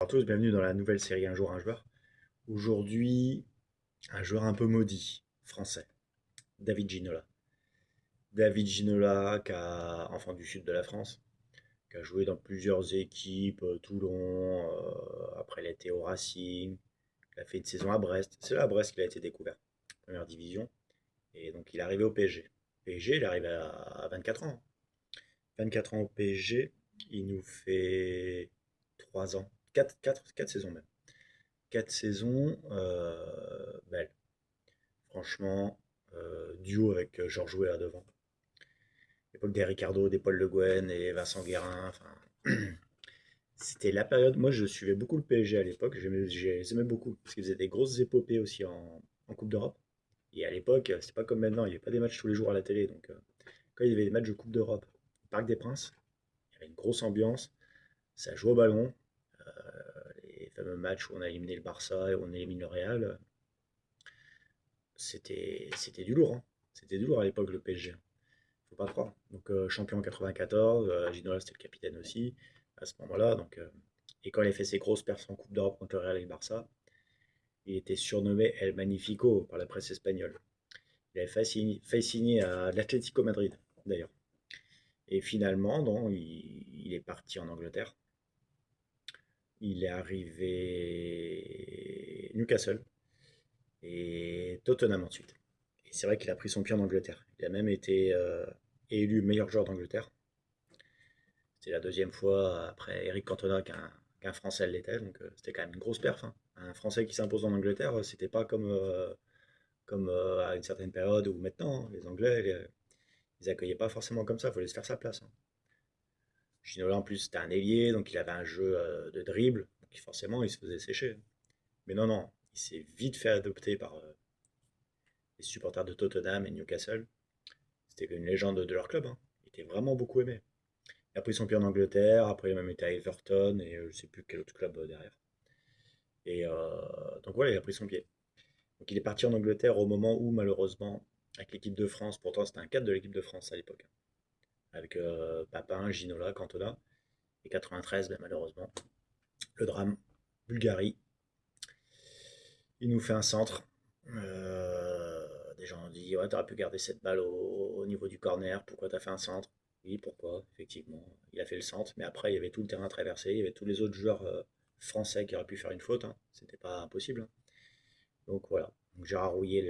Bonjour à tous, bienvenue dans la nouvelle série Un jour un joueur. Aujourd'hui, un joueur un peu maudit, français, David Ginola. David Ginola, enfant du sud de la France, qui a joué dans plusieurs équipes, Toulon, après il a été au Racing, il a fait une saison à Brest. C'est là à Brest qu'il a été découvert, première division. Et donc il est arrivé au PSG. PSG, il est arrivé à 24 ans. 24 ans au PSG, il nous fait 3 ans, 4 saisons même. 4 saisons belles. Franchement, duo avec Georges Weah devant. L'époque des Ricardo, des Paul Le Guen et Vincent Guérin. Enfin, c'était la période. Moi, je suivais beaucoup le PSG à l'époque. Je les aimais beaucoup parce qu'ils faisaient des grosses épopées aussi en Coupe d'Europe. Et à l'époque, c'était pas comme maintenant. Il n'y avait pas des matchs tous les jours à la télé. Donc, quand il y avait des matchs de Coupe d'Europe, au Parc des Princes, il y avait une grosse ambiance. Ça jouait au ballon. Les fameux matchs où on a éliminé le Barça et où on élimine le Real. C'était du lourd, hein. C'était du lourd à l'époque, le PSG. Faut pas croire. Donc, champion en 94, Ginola c'était le capitaine aussi à ce moment-là. Donc, et quand il a fait ses grosses perfs en Coupe d'Europe contre le Real et le Barça, il était surnommé El Magnifico par la presse espagnole. Il avait fait signer à l'Atlético Madrid, d'ailleurs. Et finalement, non, il est parti en Angleterre. Il est arrivé Newcastle et Tottenham ensuite. Et c'est vrai qu'il a pris son pied en Angleterre. Il a même été élu meilleur joueur d'Angleterre. C'était la deuxième fois après Eric Cantona qu'un Français l'était, donc c'était quand même une grosse perf, hein. Un Français qui s'impose en Angleterre, c'était pas comme à une certaine période ou maintenant, hein. Les Anglais, ils accueillaient pas forcément comme ça, il fallait se faire sa place, hein. Ginola en plus c'était un ailier, donc il avait un jeu de dribble, donc forcément il se faisait sécher. Mais non, non, il s'est vite fait adopter par les supporters de Tottenham et Newcastle. C'était une légende de leur club, hein. Il était vraiment beaucoup aimé. Il a pris son pied en Angleterre, après il a même été à Everton et je ne sais plus quel autre club derrière. Et donc voilà, il a pris son pied. Donc il est parti en Angleterre au moment où malheureusement, avec l'équipe de France, pourtant c'était un cadre de l'équipe de France à l'époque, avec Papin, Ginola, Cantona, et 93, ben, malheureusement, le drame, Bulgarie, il nous fait un centre. Des gens ont dit, ouais, t'aurais pu garder cette balle au niveau du corner, pourquoi t'as fait un centre? Oui, pourquoi? Effectivement, il a fait le centre, mais après, il y avait tout le terrain traversé, il y avait tous les autres joueurs français qui auraient pu faire une faute, hein. C'était pas impossible, hein. Donc voilà, donc Gérard Rouillet